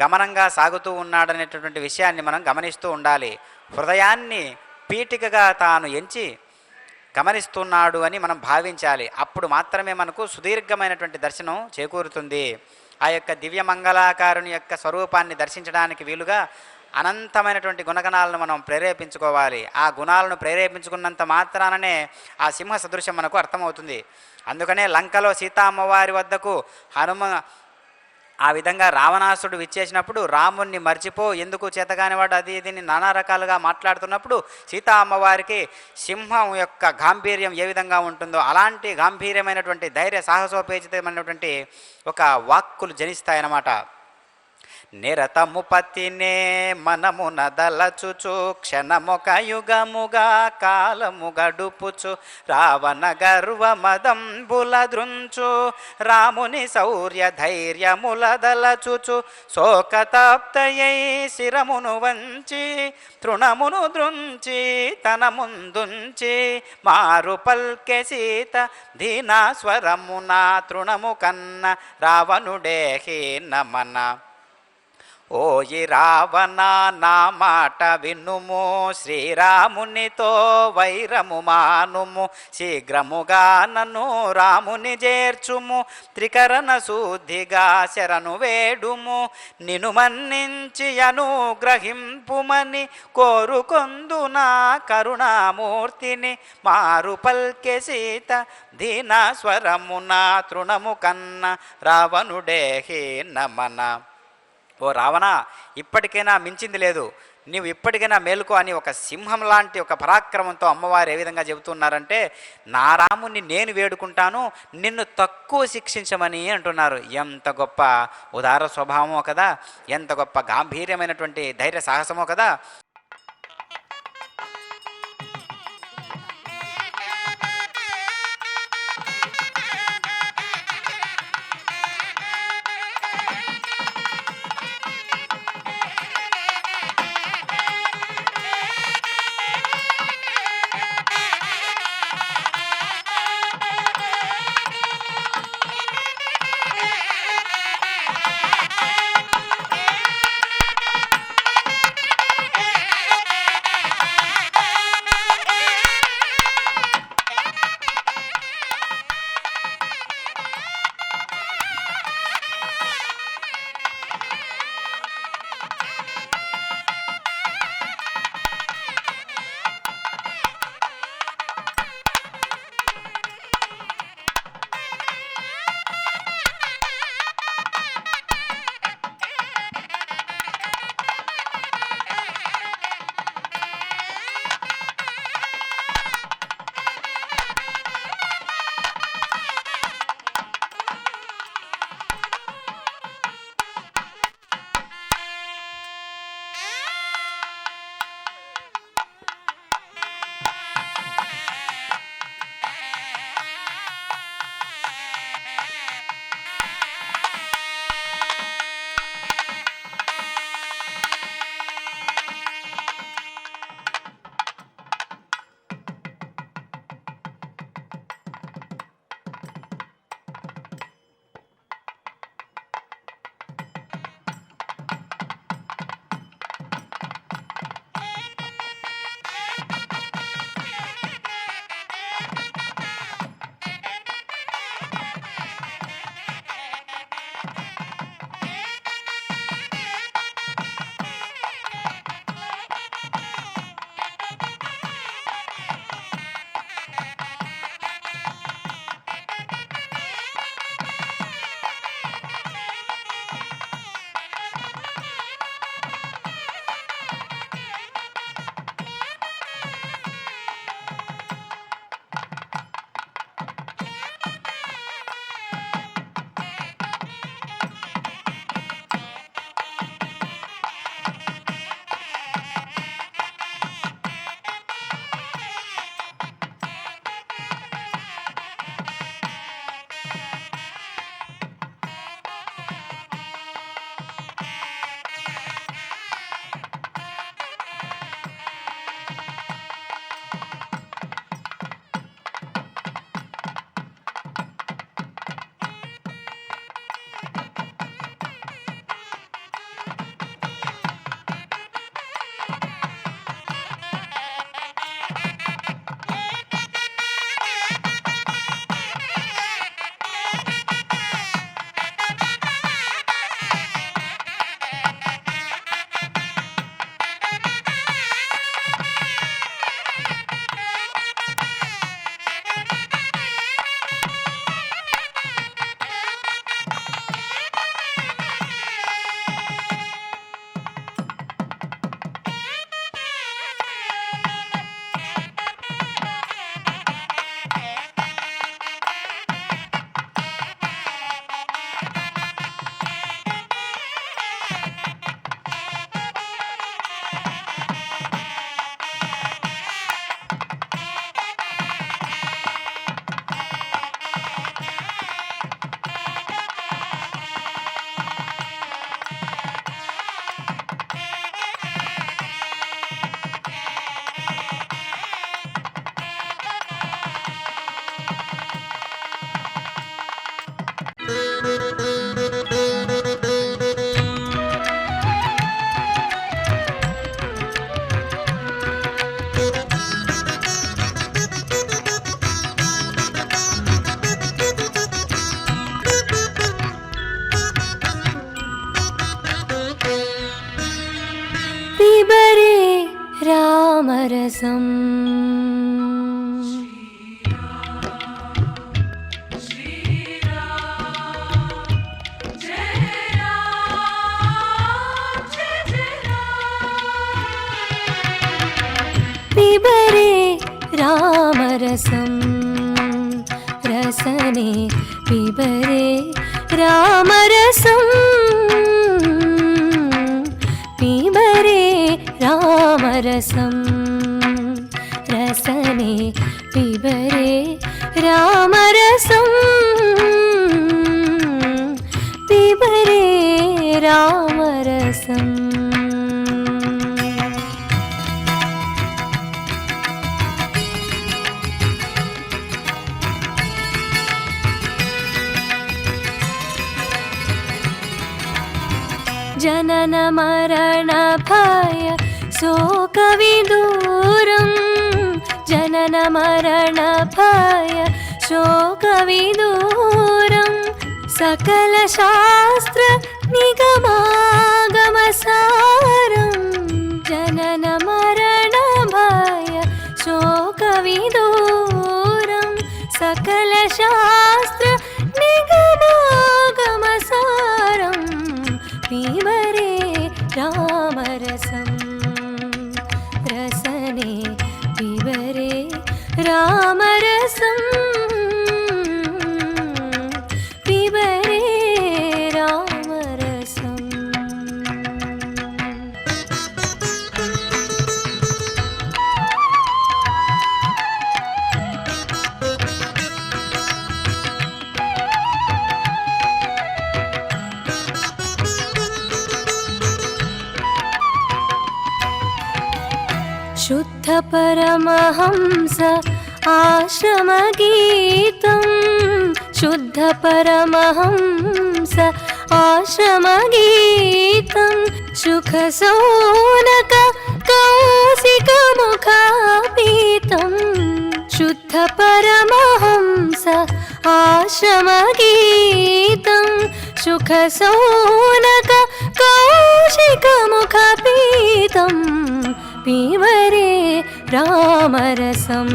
[SPEAKER 3] గమనంగా సాగుతూ ఉన్నాడనేటటువంటి విషయాన్ని మనం గమనిస్తూ ఉండాలి. హృదయాన్ని పీఠికగా తాను ఎంచి గమనిస్తున్నాడు అని మనం భావించాలి. అప్పుడు మాత్రమే మనకు సుదీర్ఘమైనటువంటి దర్శనం చేకూరుతుంది. ఆ యొక్క దివ్యమంగళాకారుని యొక్క స్వరూపాన్ని దర్శించడానికి వీలుగా అనంతమైనటువంటి గుణగణాలను మనం ప్రేరేపించుకోవాలి. ఆ గుణాలను ప్రేరేపించుకున్నంత మాత్రాననే ఆ సింహ సదృశ్యం మనకు అర్థమవుతుంది. అందుకనే లంకలో సీతామ్మవారి వద్దకు ఆ విధంగా రావణాసుడు విచ్చేసినప్పుడు రాముణ్ణి మర్చిపో, ఎందుకు చేతగానివాడు, అది ఇదిని నానా రకాలుగా మాట్లాడుతున్నప్పుడు సీతా అమ్మవారికి సింహం యొక్క గాంభీర్యం ఏ విధంగా ఉంటుందో అలాంటి గాంభీర్యమైనటువంటి ధైర్య సాహసోపేచితమైనటువంటి ఒక వాక్కులు జనిస్తాయన్నమాట. నిరతము పతినే మనమున దలచుచు క్షణమొక యుగముగా కాలము గడుపుచు రావణ గర్వ మదంబుల దృంచు రాముని శౌర్య ధైర్యముల దలచుచు శోకతప్తయై శిరమును వంచి తృణమును దృంచి తన ముందుంచి మారు పల్కె సీత దీనా స్వరమున తృణము కన్న రావణుడే హీనమన. ఓయి రావణ నా మాట వినుము, శ్రీరామునితో వైరము మానుము, శీఘ్రముగా నన్ను రాముని చేర్చుము, త్రికరణ శుద్ధిగా శరణు వేడుము, నిను మన్నించి అనుగ్రహింపుమని కోరుకొందు నా కరుణామూర్తిని. మారు పల్కె సీత దీన స్వరమున తృణము కన్న రావణుడే హీనమన. ఓ రావణ, ఇప్పటికైనా మించింది లేదు, నీవు ఇప్పటికైనా మేలుకో అని ఒక సింహం లాంటి ఒక పరాక్రమంతో అమ్మవారు ఏ విధంగా చెబుతున్నారంటే, నా రాముని నేను వేడుకుంటాను, నిన్ను తక్కువ శిక్షించమని అంటున్నారు. ఎంత గొప్ప ఉదార స్వభావమో కదా, ఎంత గొప్ప గాంభీర్యమైనటువంటి ధైర్య సాహసమో కదా.
[SPEAKER 1] రామరసం పిబరే రామరసం రసనే పిబరే రామరసం పిబరే రామరసం రసనే పిబరే రామరసం పిబరే రామరసం జనన మరణ భయ శోక విదూరం జనన మరణ భయ శోక విదూరం సకల శాస్త్ర నిగమాగమ సారం జనన మరణ భయ శోక విదూరం సకల శాస్త్ర నిగమాగమ సారం పిబరే రామరసం రసనే పిబరే రామరసం పిబరే రామరసం శుద్ధ పరమహంస ఆశ్రమగీతం శుద్ధ పరమహంస ఆశ్రమగీతం సుఖ సౌనక కౌశిక ముఖాపీతం శుద్ధ పరమహంస ఆశ్రమగీతం సుఖ సౌనక కౌశిక ముఖాపీతం పిబరే రామరసం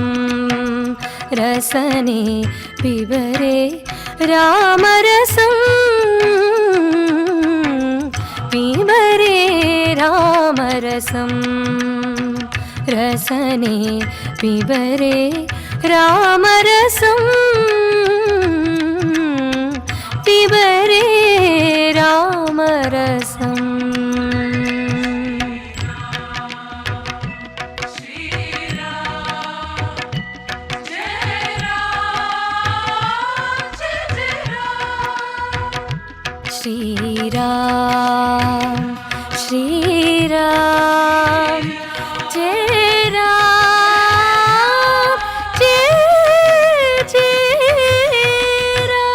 [SPEAKER 1] రసనే పిబరే రామరసం పిబరే రామరసం రసనే పిబరే రామరసం పిబరే రామరసం శ్రీరామ్ శ్రీరామ్ జయ రామ్ జయ జయ రామ్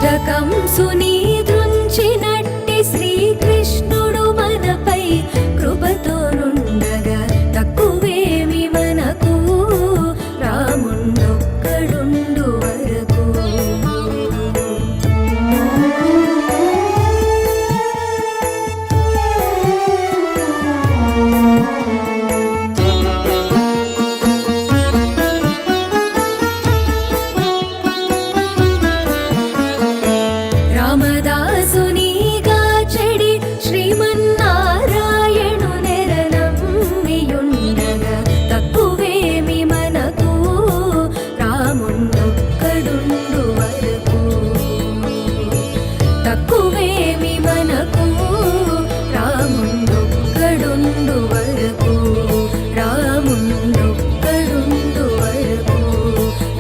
[SPEAKER 1] దుష్టకంసుని దృంచినట్టి శ్రీకృష్ణుడు మనపై కృపతో నుండగా తక్కువేమి మనకు రాముండొక్కడుండు వరకు. రామదాసునిగా చెడి శ్రీమన్నారాయణు నెరనమ్మియుండగా తక్కువేమి మనకు రాముండొక్కడుండు వరకు. తక్కువేమి మనకు రాముండొక్కడుండు వరకు. రాముండొక్కడుండు వరకు.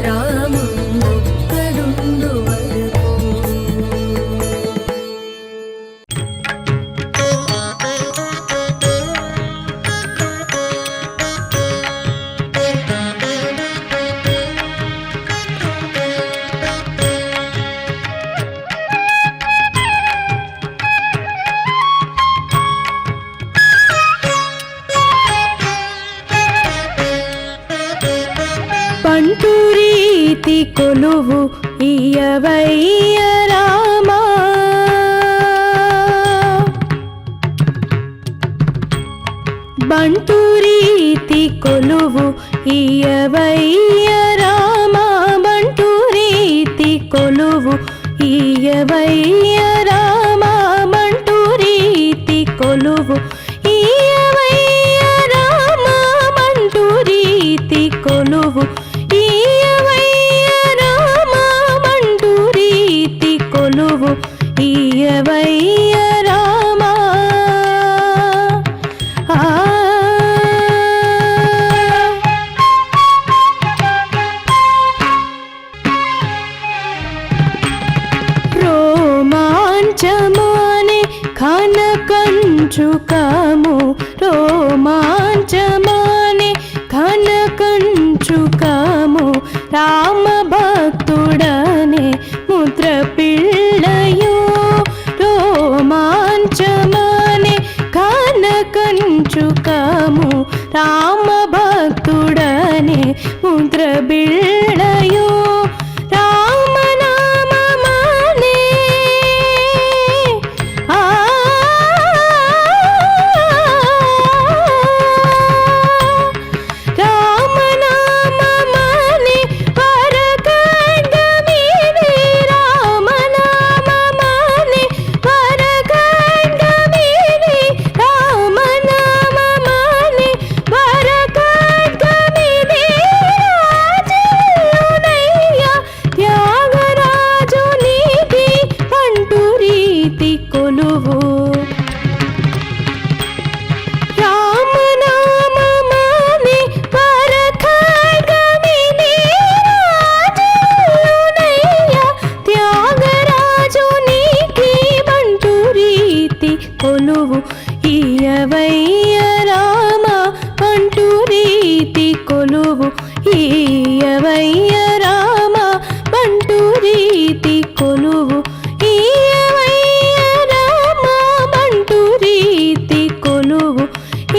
[SPEAKER 1] రాముండొక్కడుండు వరకు.
[SPEAKER 2] పంటురీతి కొలువు ఇయవయ్య రామా. బంటురీతి కొలువు ఇయవయ్య రామా. బంటురీతి కొలువు ఇయవయ్య రామా. బంటురీతి కొలువు ఇయవయ్య రామా. బంటురీతి కొలువు ఇయవయ్య రామా. బంటురీతి కొలువు ఇయవయ్య రామా. రోమాంచమానే కనకంచుకము. రోమాంచమానే కనకంచుకము. రామ భక్తుడనే ముద్ర పిళ్ళయో. రోమాంచమానే కనకంచుకము. రామ భక్తుడనే ముద్ర బిళ్ళయో. రామనామమానే రామనామమానే వరగండమిది. రామనామమానే వరగండమిది. రామనామమానే వరగండమిది. రాజునయ్య త్యాగరాజునికి పంటురీతి కొలువు. రామనామమానే వరఖడ్గమిది. రాజునయ్య త్యాగరాజునికి పంటురీతి కొలువు ఇయవయ్య రామా. పంటురీతి కొలువు ఇయవయ్య రామా. పంటురీతి కొలువు ఇయవయ్య రామా. పంటురీతి కొలువు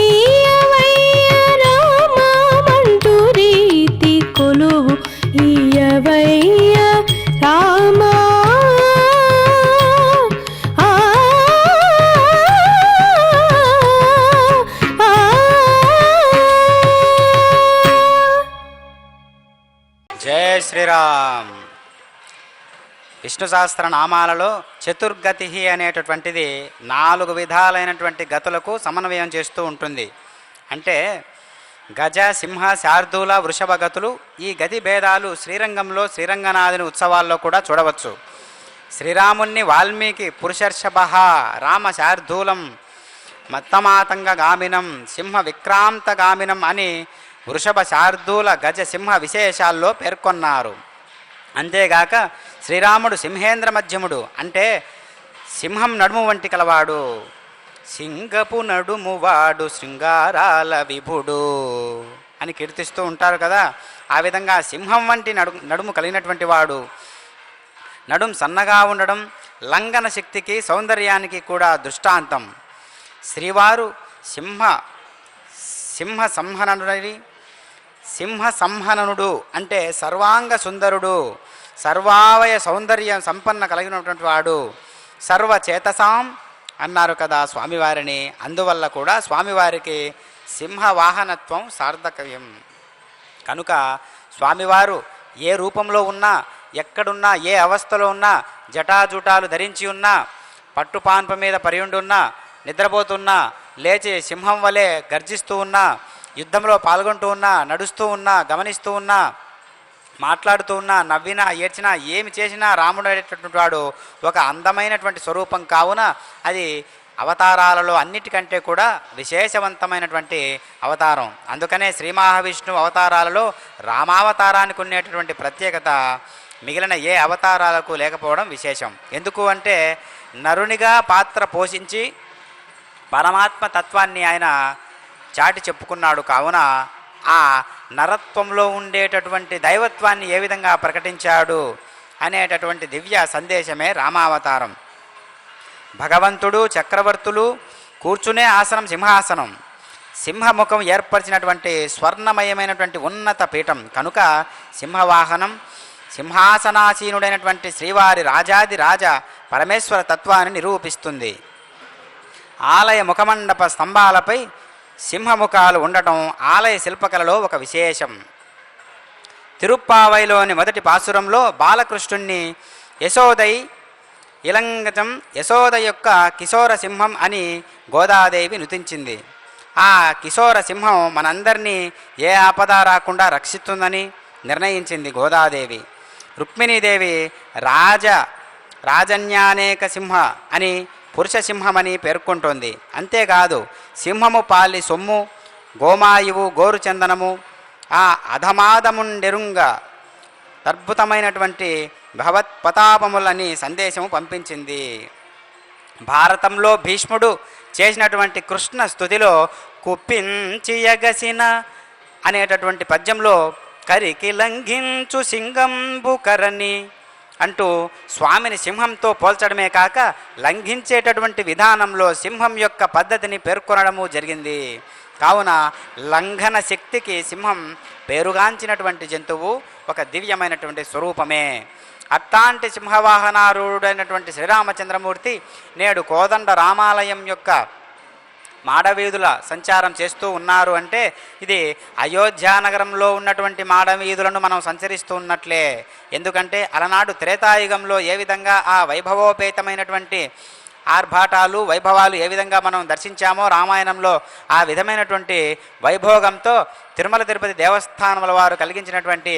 [SPEAKER 2] ఇయవయ్య రామా. పంటురీతి కొలువు ఇయవయ్య రామా.
[SPEAKER 3] జయ శ్రీరామ్. విష్ణు సహస్ర నామాలలో చతుర్గతి అనేటటువంటిది 4 విధాలైనటువంటి గతులకు సమన్వయం చేస్తూ ఉంటుంది. అంటే గజ, సింహ, శార్దూల, వృషభ గతులు. ఈ గతి భేదాలు శ్రీరంగంలో శ్రీరంగనాథుని ఉత్సవాల్లో కూడా చూడవచ్చు. శ్రీరాముణ్ణి వాల్మీకి పురుషర్షభ, రామ శార్దూలం, మత్తమాతంగ గామినం, సింహ విక్రాంత గామినం అని వృషభ, శార్దూల, గజ, సింహ విశేషాల్లో పేర్కొన్నారు. అంతేగాక శ్రీరాముడు సింహేంద్ర మధ్యముడు, అంటే సింహం నడుము వంటి కలవాడు. సింగపు నడుమువాడు శృంగారాల విభుడు అని కీర్తిస్తూ ఉంటారు కదా. ఆ విధంగా సింహం వంటి నడుము కలిగినటువంటి వాడు. నడుం సన్నగా ఉండడం లంఘన శక్తికి సౌందర్యానికి కూడా దృష్టాంతం. శ్రీవారు సింహ సంహననుడు అంటే సర్వాంగ సుందరుడు, సర్వావయ సౌందర్యం సంపన్న కలిగినటువంటి వాడు, సర్వచేతసాం అన్నారు కదా స్వామివారిని. అందువల్ల కూడా స్వామివారికి సింహవాహనత్వం సార్థకవ్యం. కనుక స్వామివారు ఏ రూపంలో ఉన్నా, ఎక్కడున్నా, ఏ అవస్థలో ఉన్నా, జటాజూటాలు ధరించి ఉన్నా, పట్టుపాన్ప మీద పరియుండి ఉన్నా, నిద్రపోతున్నా, లేచి సింహం వలె గర్జిస్తూ ఉన్నా, యుద్ధంలో పాల్గొంటూ ఉన్నా, నడుస్తూ ఉన్నా, గమనిస్తూ ఉన్నా, మాట్లాడుతూ ఉన్నా, నవ్వినా, ఏడ్చినా, ఏమి చేసినా రాముడు అనేటటువంటి వాడు ఒక అందమైనటువంటి స్వరూపం కావున అది అవతారాలలో అన్నిటికంటే కూడా విశేషవంతమైనటువంటి అవతారం. అందుకనే శ్రీ మహావిష్ణువు అవతారాలలో రామావతారానికి ఉండేటటువంటి ప్రత్యేకత మిగిలిన ఏ అవతారాలకు లేకపోవడం విశేషం. ఎందుకు అంటే నరునిగా పాత్ర పోషించి పరమాత్మ తత్వాన్ని ఆయన చాటి చెప్పుకున్నాడు. కావున ఆ నరత్వంలో ఉండేటటువంటి దైవత్వాన్ని ఏ విధంగా ప్రకటించాడు అనేటటువంటి దివ్య సందేశమే రామావతారం. భగవంతుడు చక్రవర్తులు కూర్చునే ఆసనం సింహాసనం, సింహముఖం ఏర్పరిచినటువంటి స్వర్ణమయమైనటువంటి ఉన్నత పీఠం. కనుక సింహవాహనం సింహాసనాసీనుడైనటువంటి శ్రీవారి రాజాది రాజ పరమేశ్వర తత్వాన్ని నిరూపిస్తుంది. ఆలయ ముఖమండప స్తంభాలపై సింహముఖాలు ఉండటం ఆలయ శిల్పకళలో ఒక విశేషం. తిరుప్పావైలోని మొదటి పాసురంలో బాలకృష్ణుణ్ణి యశోదై ఇలంగజం యశోద యొక్క కిశోర సింహం అని గోదాదేవి నుతించింది. ఆ కిశోర సింహం మనందరినీ ఏ ఆపద రాకుండా రక్షిస్తుందని నిర్ణయించింది గోదాదేవి. రుక్మిణీదేవి రాజన్యానేక సింహ అని పురుష సింహమని పేర్కొంటోంది. అంతేకాదు సింహము పాలి సొమ్ము, గోమాయువు, గోరు చందనము, ఆ అధమాదముండెరుంగ అద్భుతమైనటువంటి భగవత్పతాపములని సందేశము పంపించింది. భారతంలో భీష్ముడు చేసినటువంటి కృష్ణ స్తుతిలో కుప్పించియగసిన అనేటటువంటి పద్యంలో కరికి లంఘించు సింగంబు కరణి అంటూ స్వామిని సింహంతో పోల్చడమే కాక లంఘించేటటువంటి విధానంలో సింహం యొక్క పద్ధతిని పేర్కొనడము జరిగింది. కావున లంఘన శక్తికి సింహం పేరుగాంచినటువంటి జంతువు ఒక దివ్యమైనటువంటి స్వరూపమే. అట్లాంటి సింహవాహనారూఢుడైనటువంటి శ్రీరామచంద్రమూర్తి నేడు కోదండ రామాలయం యొక్క మాడవీధుల సంచారం చేస్తూ ఉన్నారు అంటే ఇది అయోధ్యానగరంలో ఉన్నటువంటి మాడవీధులను మనం సంచరిస్తూ ఉన్నట్లే. ఎందుకంటే అలనాడు త్రేతాయుగంలో ఏ విధంగా ఆ వైభవోపేతమైనటువంటి ఆర్భాటాలు వైభవాలు ఏ విధంగా మనం దర్శించామో రామాయణంలో ఆ విధమైనటువంటి వైభోగంతో తిరుమల తిరుపతి దేవస్థానముల వారు కలిగించినటువంటి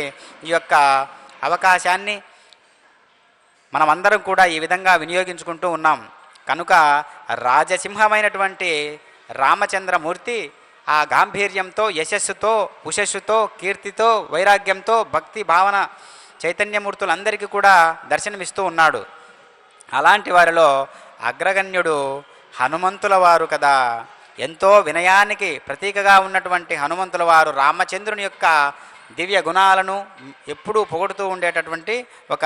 [SPEAKER 3] ఈ యొక్క అవకాశాన్ని మనమందరం కూడా ఈ విధంగా వినియోగించుకుంటూ ఉన్నాం. కనుక రాజసింహమైనటువంటి రామచంద్రమూర్తి ఆ గాంభీర్యంతో, యశస్సుతో, ఉషస్సుతో, కీర్తితో, వైరాగ్యంతో భక్తి భావన చైతన్యమూర్తులందరికీ కూడా దర్శనమిస్తూ ఉన్నాడు. అలాంటి వారిలో అగ్రగణ్యుడు హనుమంతుల వారు కదా. ఎంతో వినయానికి ప్రతీకగా ఉన్నటువంటి హనుమంతుల వారు రామచంద్రుని యొక్క దివ్య గుణాలను ఎప్పుడూ పొగుడుతూ ఉండేటటువంటి ఒక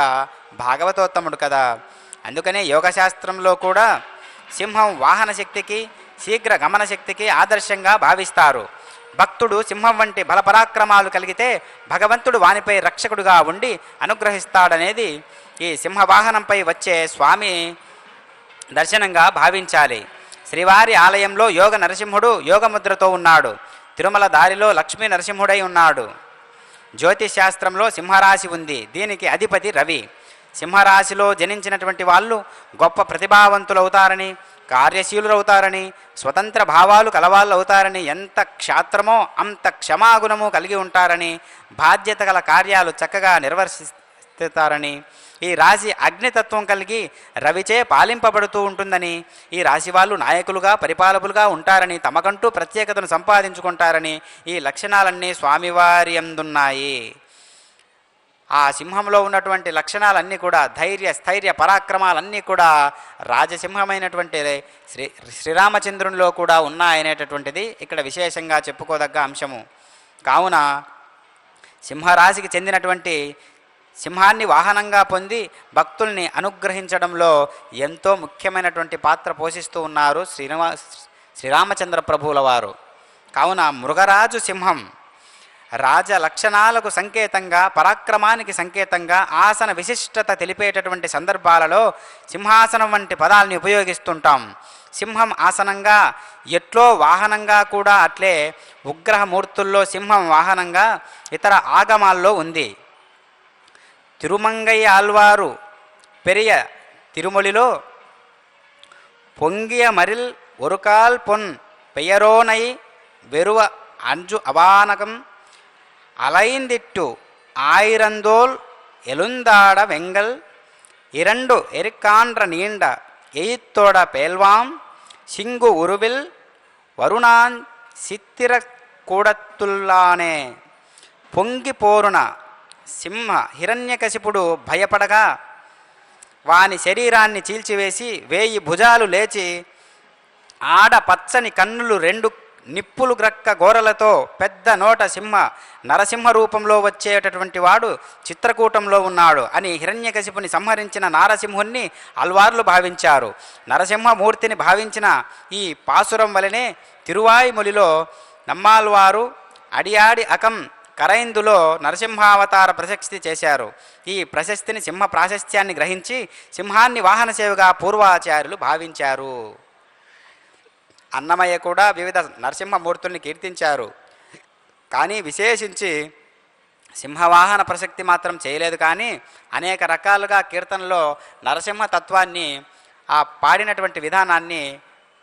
[SPEAKER 3] భాగవతోత్తముడు కదా. అందుకనే యోగశాస్త్రంలో కూడా సింహం వాహన శక్తికి, శీఘ్ర గమన శక్తికి ఆదర్శంగా భావిస్తారు. భక్తుడు సింహం వంటి బలపరాక్రమాలు కలిగితే భగవంతుడు వానిపై రక్షకుడుగా ఉండి అనుగ్రహిస్తాడనేది ఈ సింహవాహనంపై వచ్చే స్వామి దర్శనంగా భావించాలి. శ్రీవారి ఆలయంలో యోగ నరసింహుడు యోగముద్రతో ఉన్నాడు. తిరుమల దారిలో లక్ష్మీ నరసింహుడై ఉన్నాడు. జ్యోతిశాస్త్రంలో సింహరాశి ఉంది. దీనికి అధిపతి రవి. సింహరాశిలో జనించినటువంటి వాళ్ళు గొప్ప ప్రతిభావంతులు అవుతారని, కార్యశీలులు అవుతారని, స్వతంత్ర భావాలు కలవాళ్ళు అవుతారని, ఎంత క్షాత్రమో అంత క్షమాగుణము కలిగి ఉంటారని, బాధ్యత గల కార్యాలు చక్కగా నిర్వర్తిస్తారని, ఈ రాశి అగ్నితత్వం కలిగి రవిచే పాలింపబడుతూ ఉంటుందని, ఈ రాశి వాళ్ళు నాయకులుగా పరిపాలకులుగా ఉంటారని, తమకంటూ ప్రత్యేకతను సంపాదించుకుంటారని ఈ లక్షణాలన్నీ స్వామివారి అందున్నాయి. ఆ సింహంలో ఉన్నటువంటి లక్షణాలన్నీ కూడా ధైర్య స్థైర్య పరాక్రమాలన్నీ కూడా రాజసింహమైనటువంటి శ్రీరామచంద్రునిలో కూడా ఉన్నాయనేటటువంటిది ఇక్కడ విశేషంగా చెప్పుకోదగ్గ అంశము. కావున సింహరాశికి చెందినటువంటి సింహాన్ని వాహనంగా పొంది భక్తుల్ని అనుగ్రహించడంలో ఎంతో ముఖ్యమైనటువంటి పాత్ర పోషిస్తూ ఉన్నారు శ్రీరామచంద్ర ప్రభువుల వారు. కావున మృగరాజు సింహం రాజ లక్షణాలకు సంకేతంగా, పరాక్రమానికి సంకేతంగా, ఆసన విశిష్టత తెలిపేటటువంటి సందర్భాలలో సింహాసనం వంటి పదాలని ఉపయోగిస్తుంటాం. సింహం ఆసనంగా, ఎట్లో వాహనంగా కూడా అట్లే ఉగ్రహమూర్తుల్లో సింహం వాహనంగా ఇతర ఆగమాల్లో ఉంది. తిరుమంగయ్య ఆల్వారు పెరియ తిరుమొలిలో పొంగియ మరిల్ ఒరుకాల్ పొన్ పెయరోనై వెరువ అంజు అవానకం అలైందిట్టు ఆయిరందోల్ ఎలుందాడ వెంగల్ ఇరండు ఎరికాండ్ర నీండ ఎయిత్తోడ పేల్వాం సింగు ఉరువిల్ వరుణాన్ సిత్తిర కూడత్తుల్లానే పొంగిపోరున సింహ హిరణ్యకశిపుడు భయపడగా వాని శరీరాన్ని చీల్చివేసి 1000 భుజాలు లేచి ఆడ పచ్చని కన్నులు 2 నిప్పులు గ్రక్క గోరలతో పెద్ద నోట నరసింహ రూపంలో వచ్చేటటువంటి వాడు చిత్రకూటంలో ఉన్నాడు అని హిరణ్యకశిపుని సంహరించిన నారసింహుణ్ణి అల్వార్లు భావించారు. నరసింహమూర్తిని భావించిన ఈ పాసురం వలనే తిరువాయిమొలిలో నమ్మాల్వారు అడియాడి అకం కరైందులో నరసింహావతార ప్రశస్తి చేశారు. ఈ ప్రశస్తిని సింహ ప్రాశస్త్యాన్ని గ్రహించి సింహాన్ని వాహన సేవగా పూర్వాచార్యులు భావించారు. అన్నమయ్య కూడా వివిధ నరసింహమూర్తుల్ని కీర్తించారు. కానీ విశేషించి సింహవాహన ప్రసక్తి మాత్రం చేయలేదు. కానీ అనేక రకాలుగా కీర్తనలో నరసింహ తత్వాన్ని ఆ పాడినటువంటి విధానాన్ని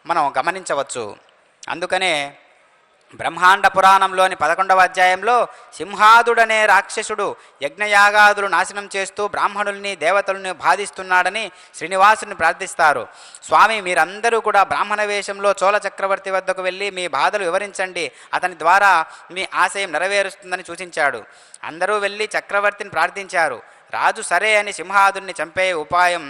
[SPEAKER 3] మనం గమనించవచ్చు. అందుకనే బ్రహ్మాండ పురాణంలోని 11వ అధ్యాయంలో సింహాదుడనే రాక్షసుడు యజ్ఞయాగాదులు నాశనం చేస్తూ బ్రాహ్మణుల్ని దేవతల్ని బాధిస్తున్నాడని శ్రీనివాసుని ప్రార్థిస్తారు. స్వామి, మీరందరూ కూడా బ్రాహ్మణ వేషంలో చోళ చక్రవర్తి వద్దకు వెళ్ళి మీ బాధలు వివరించండి, అతని ద్వారా మీ ఆశయం నెరవేరుస్తుందని సూచించాడు. అందరూ వెళ్ళి చక్రవర్తిని ప్రార్థించారు. రాజు సరే అని సింహాదుని చంపే ఉపాయం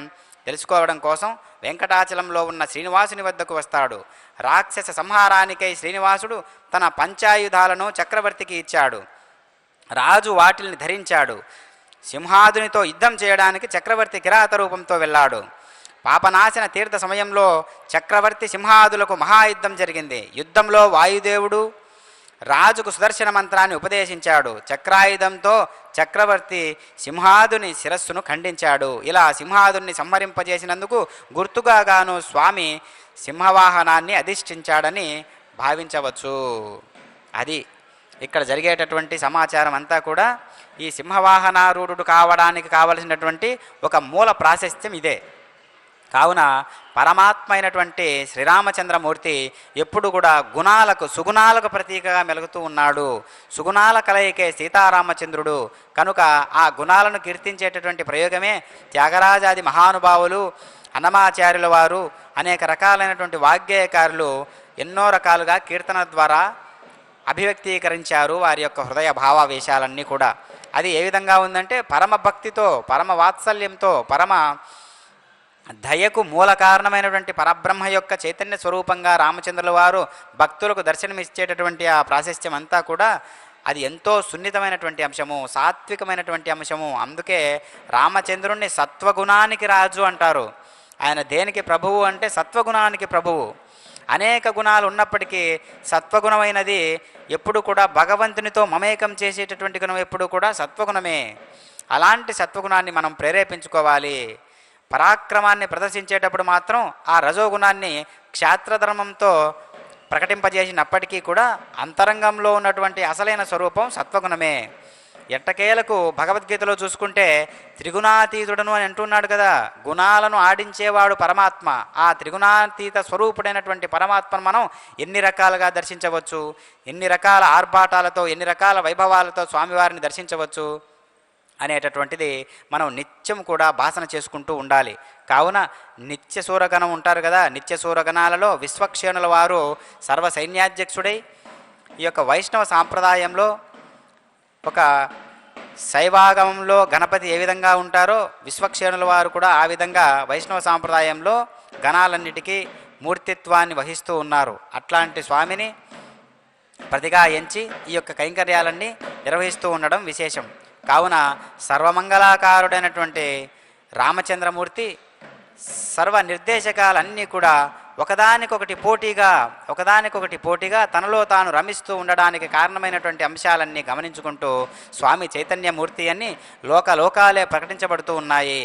[SPEAKER 3] తెలుసుకోవడం కోసం వెంకటాచలంలో ఉన్న శ్రీనివాసుని వద్దకు వస్తాడు. రాక్షస సంహారానికై శ్రీనివాసుడు తన పంచాయుధాలను చక్రవర్తికి ఇచ్చాడు. రాజు వాటిల్ని ధరించాడు. సింహాదునితో యుద్ధం చేయడానికి చక్రవర్తి కిరాత రూపంతో వెళ్ళాడు. పాపనాశన తీర్థ సమయంలో చక్రవర్తి సింహాదులకు మహాయుద్ధం జరిగింది. యుద్ధంలో వాయుదేవుడు రాజుకు సుదర్శన మంత్రాన్ని ఉపదేశించాడు. చక్రాయుధంతో చక్రవర్తి సింహాదుని శిరస్సును ఖండించాడు. ఇలా సింహాదుని సంహరింపజేసినందుకు గుర్తుగాను స్వామి సింహవాహనాన్ని అధిష్ఠించాడని భావించవచ్చు. అది ఇక్కడ జరిగేటటువంటి సమాచారం అంతా కూడా ఈ సింహవాహనారూఢుడు కావడానికి కావలసినటువంటి ఒక మూల ప్రాశస్త్యం ఇదే. కావున పరమాత్మ అయినటువంటి శ్రీరామచంద్రమూర్తి ఎప్పుడు కూడా సుగుణాలకు ప్రతీకగా మెలుగుతూ ఉన్నాడు. సుగుణాల కలయికే సీతారామచంద్రుడు. కనుక ఆ గుణాలను కీర్తించేటటువంటి ప్రయోగమే త్యాగరాజాది మహానుభావులు, అన్నమాచార్యుల వారు, అనేక రకాలైనటువంటి వాగ్గేయకారులు ఎన్నో రకాలుగా కీర్తన ద్వారా అభివ్యక్తీకరించారు వారి యొక్క హృదయ భావావేశాలన్నీ కూడా. అది ఏ విధంగా ఉందంటే పరమ భక్తితో, పరమ వాత్సల్యంతో, పరమ దయకు మూల కారణమైనటువంటి పరబ్రహ్మ యొక్క చైతన్య స్వరూపంగా రామచంద్రుల వారు భక్తులకు దర్శనమిచ్చేటటువంటి ఆ ప్రాశస్త్యం అంతా కూడా అది ఎంతో సున్నితమైనటువంటి అంశము, సాత్వికమైనటువంటి అంశము. అందుకే రామచంద్రుణ్ణి సత్వగుణానికి రాజు అంటారు. ఆయన దేనికి ప్రభువు అంటే సత్వగుణానికి ప్రభువు. అనేక గుణాలు ఉన్నప్పటికీ సత్వగుణమైనది ఎప్పుడు కూడా భగవంతునితో మమేకం చేసేటటువంటి గుణం ఎప్పుడు కూడా సత్వగుణమే. అలాంటి సత్వగుణాన్ని మనం ప్రేరేపించుకోవాలి. పరాక్రమాన్ని ప్రదర్శించేటప్పుడు మాత్రం ఆ రజోగుణాన్ని క్షాత్రధర్మంతో ప్రకటింపజేసినప్పటికీ కూడా అంతరంగంలో ఉన్నటువంటి అసలైన స్వరూపం సత్వగుణమే. ఎట్టకేలకు భగవద్గీతలో చూసుకుంటే త్రిగుణాతీతుడను అని అంటున్నాడు కదా. గుణాలను ఆడించేవాడు పరమాత్మ. ఆ త్రిగుణాతీత స్వరూపుడైనటువంటి పరమాత్మను మనం ఎన్ని రకాలుగా దర్శించవచ్చు, ఎన్ని రకాల ఆర్భాటాలతో, ఎన్ని రకాల వైభవాలతో స్వామివారిని దర్శించవచ్చు అనేటటువంటిది మనం నిత్యం కూడా భాసన చేసుకుంటూ ఉండాలి. కావున నిత్య సూరగణం ఉంటారు కదా, నిత్య సూరగణాలలో విశ్వక్షేణుల వారు సర్వసైన్యాధ్యక్షుడై ఈ యొక్క వైష్ణవ సాంప్రదాయంలో ఒక శైవాగమంలో గణపతి ఏ విధంగా ఉంటారో విశ్వక్షేణుల వారు కూడా ఆ విధంగా వైష్ణవ సాంప్రదాయంలో గణాలన్నిటికీ మూర్తిత్వాన్ని వహిస్తూ ఉన్నారు. అట్లాంటి స్వామిని ప్రతిగా ఎంచి ఈ యొక్క కైంకర్యాలన్నీ నిర్వహిస్తూ ఉండడం విశేషం. కావున సర్వమంగళాకారుడైనటువంటి రామచంద్రమూర్తి సర్వ నిర్దేశకాలన్నీ కూడా ఒకదానికొకటి పోటీగా తనలో తాను రమిస్తూ ఉండడానికి కారణమైనటువంటి అంశాలన్నీ గమనించుకుంటూ స్వామి చైతన్యమూర్తి అని లోకాలే ప్రకటించబడుతూ ఉన్నాయి.